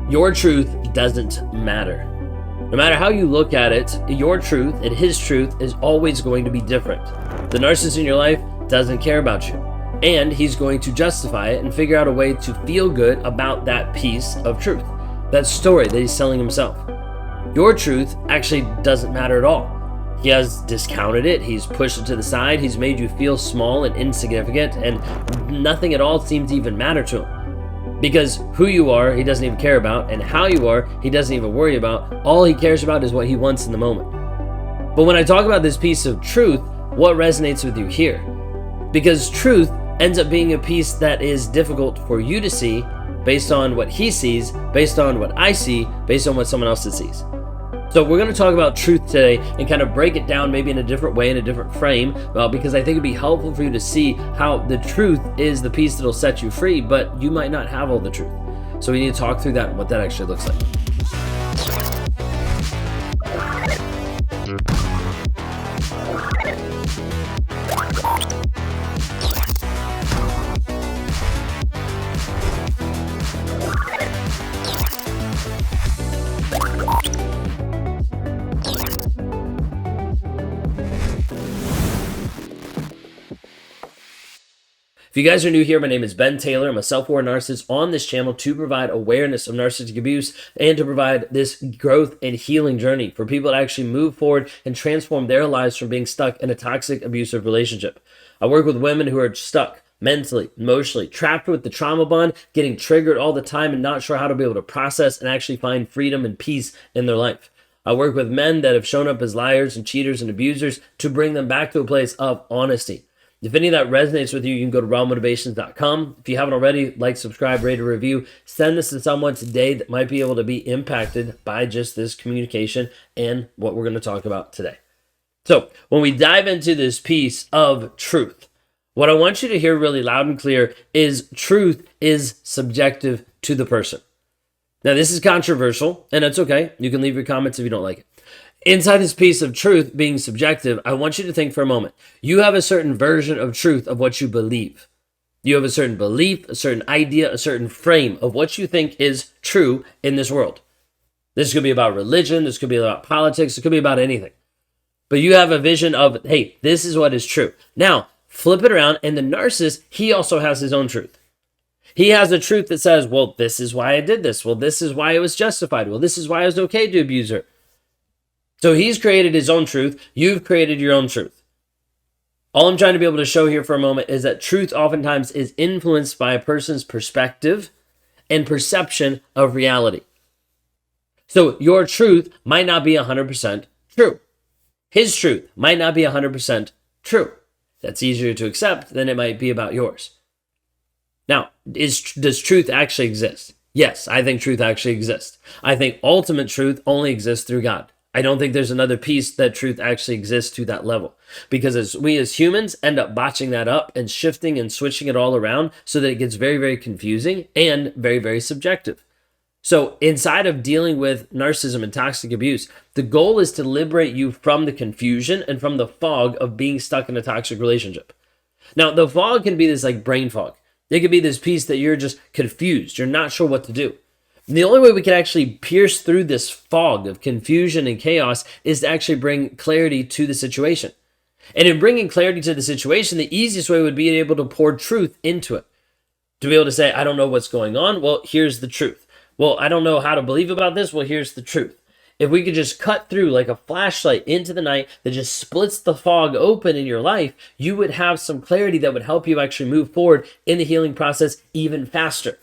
Your truth doesn't matter. No matter how you look at it, your truth and his truth is always going to be different. The narcissist in your life doesn't care about you, and he's going to justify it and figure out a way to feel good about that piece of truth, that story that he's telling himself. Your truth actually doesn't matter at all. He has discounted it, he's pushed it to the side, he's made you feel small and insignificant, and nothing at all seems to even matter to him. Because who you are, he doesn't even care about, and how you are, he doesn't even worry about. All he cares about is what he wants in the moment. But when I talk about this piece of truth, what resonates with you here? Because truth ends up being a piece that is difficult for you to see based on what he sees, based on what I see, based on what someone else sees. So we're going to talk about truth today and kind of break it down maybe in a different way, in a different frame, because I think it'd be helpful for you to see how the truth is the piece that'll set you free, but you might not have all the truth. So we need to talk through that and what that actually looks like. If you guys are new here, my name is Ben Taylor. I'm a self-aware narcissist on this channel to provide awareness of narcissistic abuse and to provide this growth and healing journey for people to actually move forward and transform their lives from being stuck in a toxic, abusive relationship. I work with women who are stuck mentally, emotionally, trapped with the trauma bond, getting triggered all the time and not sure how to be able to process and actually find freedom and peace in their life. I work with men that have shown up as liars and cheaters and abusers to bring them back to a place of honesty. If any of that resonates with you, you can go to rawmotivations.com. If you haven't already, like, subscribe, rate, or review. Send this to someone today that might be able to be impacted by just this communication and what we're going to talk about today. So when we dive into this piece of truth, what I want you to hear really loud and clear is truth is subjective to the person. Now, this is controversial, and it's okay. You can leave your comments if you don't like it. Inside this piece of truth being subjective, I want you to think for a moment. You have a certain version of truth of what you believe. You have a certain belief, a certain idea, a certain frame of what you think is true in this world. This could be about religion. This could be about politics. It could be about anything. But you have a vision of, hey, this is what is true. Now, flip it around, and the narcissist, he also has his own truth. He has a truth that says, well, this is why I did this. Well, this is why it was justified. Well, this is why it was okay to abuse her. So he's created his own truth. You've created your own truth. All I'm trying to be able to show here for a moment is that truth oftentimes is influenced by a person's perspective and perception of reality. So your truth might not be 100% true. His truth might not be 100% true. That's easier to accept than it might be about yours. Now, does truth actually exist? Yes, I think truth actually exists. I think ultimate truth only exists through God. I don't think there's another piece that truth actually exists to that level, because we as humans end up botching that up and shifting and switching it all around so that it gets very, very confusing and very, very subjective. So inside of dealing with narcissism and toxic abuse, the goal is to liberate you from the confusion and from the fog of being stuck in a toxic relationship. Now, the fog can be this like brain fog. It could be this piece that you're just confused. You're not sure what to do. The only way we can actually pierce through this fog of confusion and chaos is to actually bring clarity to the situation. And in bringing clarity to the situation, the easiest way would be able to pour truth into it. To be able to say, I don't know what's going on. Well, here's the truth. Well, I don't know how to believe about this. Well, here's the truth. If we could just cut through like a flashlight into the night that just splits the fog open in your life, you would have some clarity that would help you actually move forward in the healing process even faster.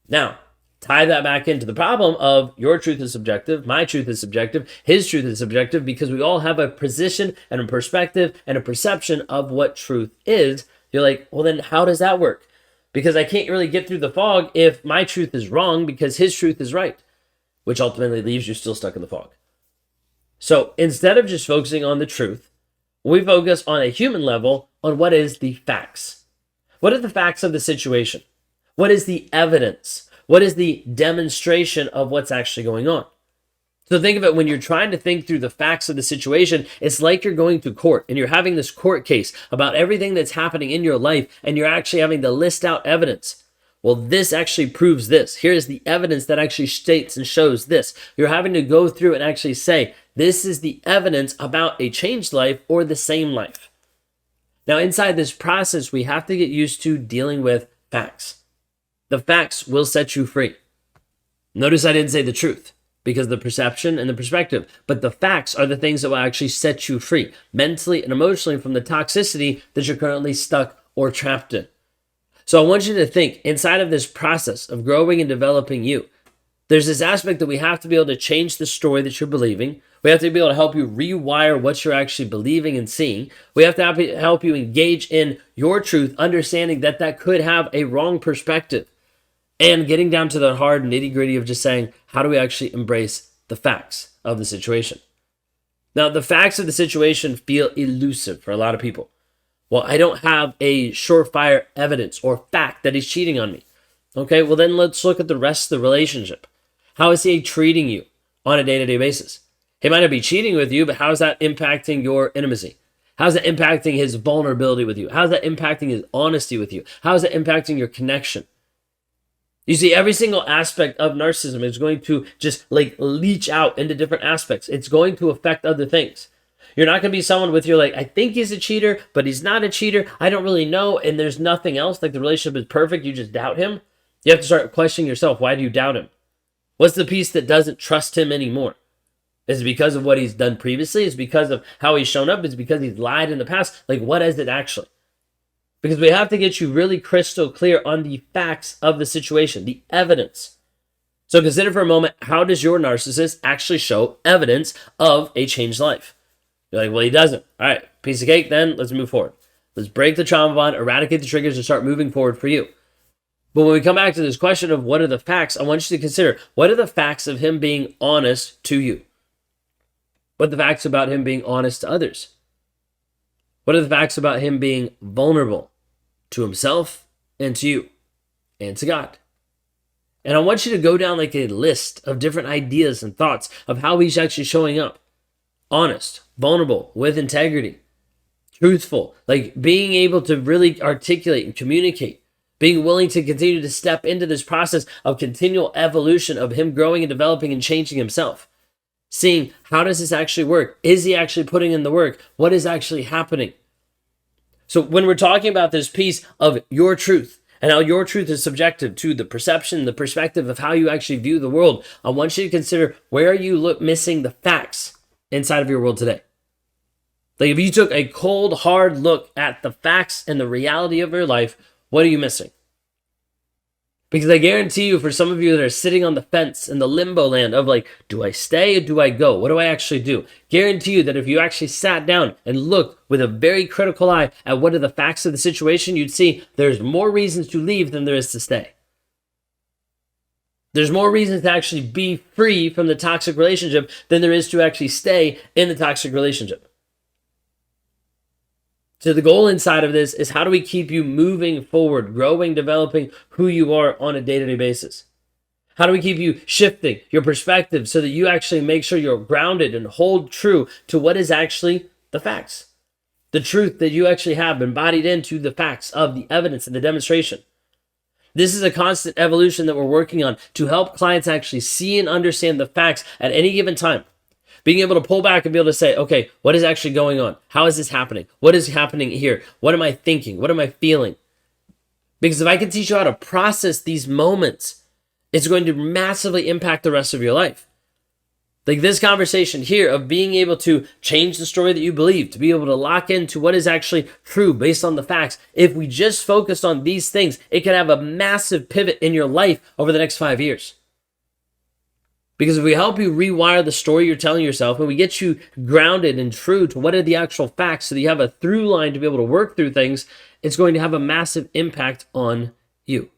Now, tie that back into the problem of your truth is subjective, my truth is subjective, his truth is subjective, because we all have a position and a perspective and a perception of what truth is. You're like, well, then how does that work? Because I can't really get through the fog if my truth is wrong because his truth is right, which ultimately leaves you still stuck in the fog. So instead of just focusing on the truth, we focus on a human level on what is the facts. What are the facts of the situation? What is the evidence? What is the demonstration of what's actually going on? So think of it, when you're trying to think through the facts of the situation, it's like you're going to court and you're having this court case about everything that's happening in your life, and you're actually having to list out evidence. Well, this actually proves this. Here is the evidence that actually states and shows this. You're having to go through and actually say, this is the evidence about a changed life or the same life. Now, inside this process, we have to get used to dealing with facts. The facts will set you free. Notice I didn't say the truth, because the perception and the perspective, but the facts are the things that will actually set you free mentally and emotionally from the toxicity that you're currently stuck or trapped in. So I want you to think inside of this process of growing and developing you, there's this aspect that we have to be able to change the story that you're believing. We have to be able to help you rewire what you're actually believing and seeing. We have to help you engage in your truth, understanding that that could have a wrong perspective, and getting down to the hard nitty-gritty of just saying, how do we actually embrace the facts of the situation? Now, the facts of the situation feel elusive for a lot of people. Well, I don't have a surefire evidence or fact that he's cheating on me. Okay, well then let's look at the rest of the relationship. How is he treating you on a day-to-day basis? He might not be cheating with you, but how is that impacting your intimacy? How's that impacting his vulnerability with you? How's that impacting his honesty with you? How is that impacting your connection? You see, every single aspect of narcissism is going to just like leach out into different aspects. It's going to affect other things. You're not going to be someone with, you're like, I think he's a cheater, but he's not a cheater. I don't really know. And there's nothing else. Like the relationship is perfect. You just doubt him. You have to start questioning yourself. Why do you doubt him? What's the piece that doesn't trust him anymore? Is it because of what he's done previously? Is it because of how he's shown up? Is it because he's lied in the past? Like, what is it actually? Because we have to get you really crystal clear on the facts of the situation, the evidence. So consider for a moment, how does your narcissist actually show evidence of a changed life? You're like, well, he doesn't. All right, piece of cake then, let's move forward. Let's break the trauma bond, eradicate the triggers, and start moving forward for you. But when we come back to this question of what are the facts, I want you to consider, what are the facts of him being honest to you? What are the facts about him being honest to others? What are the facts about him being vulnerable to himself and to you and to God? And I want you to go down like a list of different ideas and thoughts of how he's actually showing up. Honest, vulnerable, with integrity, truthful, like being able to really articulate and communicate, being willing to continue to step into this process of continual evolution of him growing and developing and changing himself. Seeing how does this actually work? Is he actually putting in the work? What is actually happening? So when we're talking about this piece of your truth and how your truth is subjective to the perception, the perspective of how you actually view the world, I want you to consider, where are you missing the facts inside of your world today? Like if you took a cold, hard look at the facts and the reality of your life, what are you missing? Because I guarantee you, for some of you that are sitting on the fence in the limbo land of like, do I stay or do I go? What do I actually do? Guarantee you that if you actually sat down and looked with a very critical eye at what are the facts of the situation, you'd see there's more reasons to leave than there is to stay. There's more reasons to actually be free from the toxic relationship than there is to actually stay in the toxic relationship. So the goal inside of this is, how do we keep you moving forward, growing, developing who you are on a day-to-day basis? How do we keep you shifting your perspective so that you actually make sure you're grounded and hold true to what is actually the facts? The truth that you actually have embodied into the facts of the evidence and the demonstration. This is a constant evolution that we're working on to help clients actually see and understand the facts at any given time. Being able to pull back and be able to say, okay, what is actually going on? How is this happening? What is happening here? What am I thinking? What am I feeling? Because if I can teach you how to process these moments, it's going to massively impact the rest of your life. Like this conversation here of being able to change the story that you believe, to be able to lock into what is actually true based on the facts. If we just focused on these things, it can have a massive pivot in your life over the next 5 years. Because if we help you rewire the story you're telling yourself, and we get you grounded and true to what are the actual facts so that you have a through line to be able to work through things, it's going to have a massive impact on you.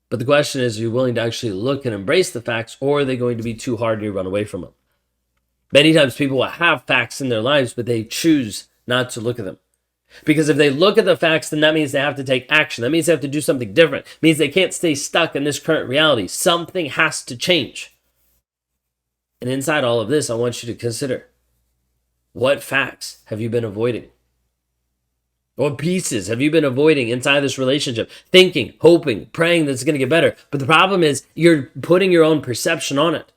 But the question is, are you willing to actually look and embrace the facts, or are they going to be too hard and you run away from them? Many times people will have facts in their lives, but they choose not to look at them. Because if they look at the facts, then that means they have to take action. That means they have to do something different. It means they can't stay stuck in this current reality. Something has to change. And inside all of this, I want you to consider, what facts have you been avoiding? What pieces have you been avoiding inside this relationship? Thinking, hoping, praying that it's going to get better. But the problem is you're putting your own perception on it.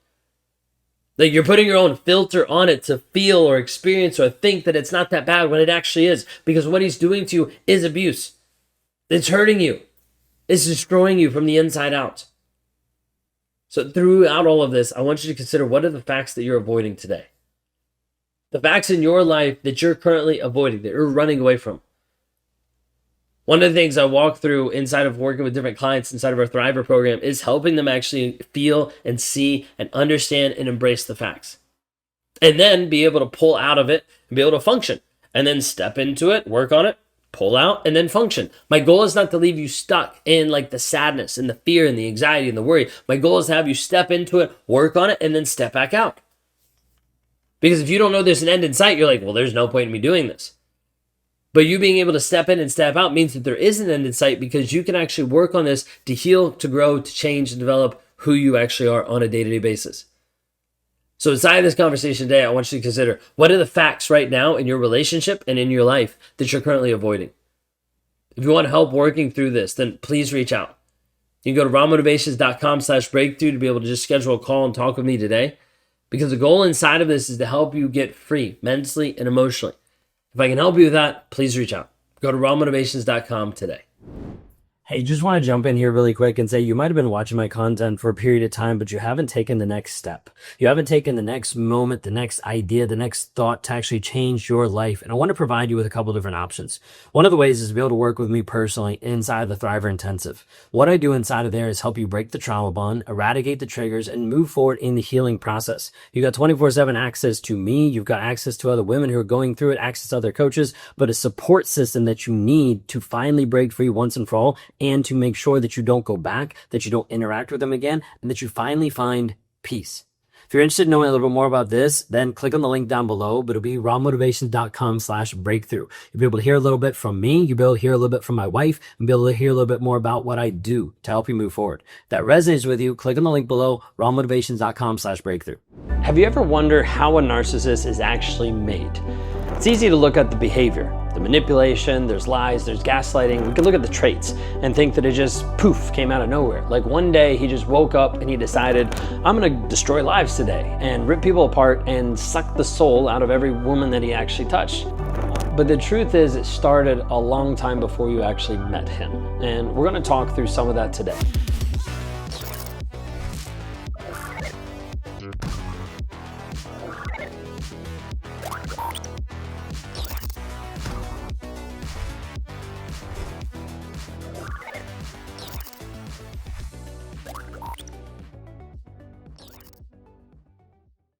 Like you're putting your own filter on it to feel or experience or think that it's not that bad when it actually is. Because what he's doing to you is abuse. It's hurting you. It's destroying you from the inside out. So throughout all of this, I want you to consider, what are the facts that you're avoiding today? The facts in your life that you're currently avoiding, that you're running away from. One of the things I walk through inside of working with different clients inside of our Thriver program is helping them actually feel and see and understand and embrace the facts. And then be able to pull out of it and be able to function. And then step into it, work on it, pull out, and then function. My goal is not to leave you stuck in like the sadness and the fear and the anxiety and the worry. My goal is to have you step into it, work on it, and then step back out. Because if you don't know there's an end in sight, you're like, well, there's no point in me doing this. But you being able to step in and step out means that there is an end in sight, because you can actually work on this to heal, to grow, to change, and develop who you actually are on a day-to-day basis. So inside of this conversation today, I want you to consider, what are the facts right now in your relationship and in your life that you're currently avoiding? If you want help working through this, then please reach out. You can go to rawmotivations.com/breakthrough to be able to just schedule a call and talk with me today. Because the goal inside of this is to help you get free mentally and emotionally. If I can help you with that, please reach out. Go to rawmotivations.com today. Hey, just want to jump in here really quick and say, you might have been watching my content for a period of time, but you haven't taken the next step. You haven't taken the next moment, the next idea, the next thought to actually change your life. And I want to provide you with a couple different options. One of the ways is to be able to work with me personally inside the Thriver Intensive. What I do inside of there is help you break the trauma bond, eradicate the triggers, and move forward in the healing process. You got 24/7 access to me. You've got access to other women who are going through it, access to other coaches, but a support system that you need to finally break free once and for all, and to make sure that you don't go back, that you don't interact with them again, and that you finally find peace. If you're interested in knowing a little bit more about this, then click on the link down below, but it'll be rawmotivations.com/breakthrough. You'll be able to hear a little bit from me, you'll be able to hear a little bit from my wife, and be able to hear a little bit more about what I do to help you move forward. If that resonates with you, click on the link below, rawmotivations.com/breakthrough. Have you ever wondered how a narcissist is actually made? It's easy to look at the behavior, the manipulation, there's lies, there's gaslighting. We can look at the traits and think that it just poof came out of nowhere. Like one day he just woke up and he decided, I'm gonna destroy lives today and rip people apart and suck the soul out of every woman that he actually touched. But the truth is, it started a long time before you actually met him. And we're gonna talk through some of that today.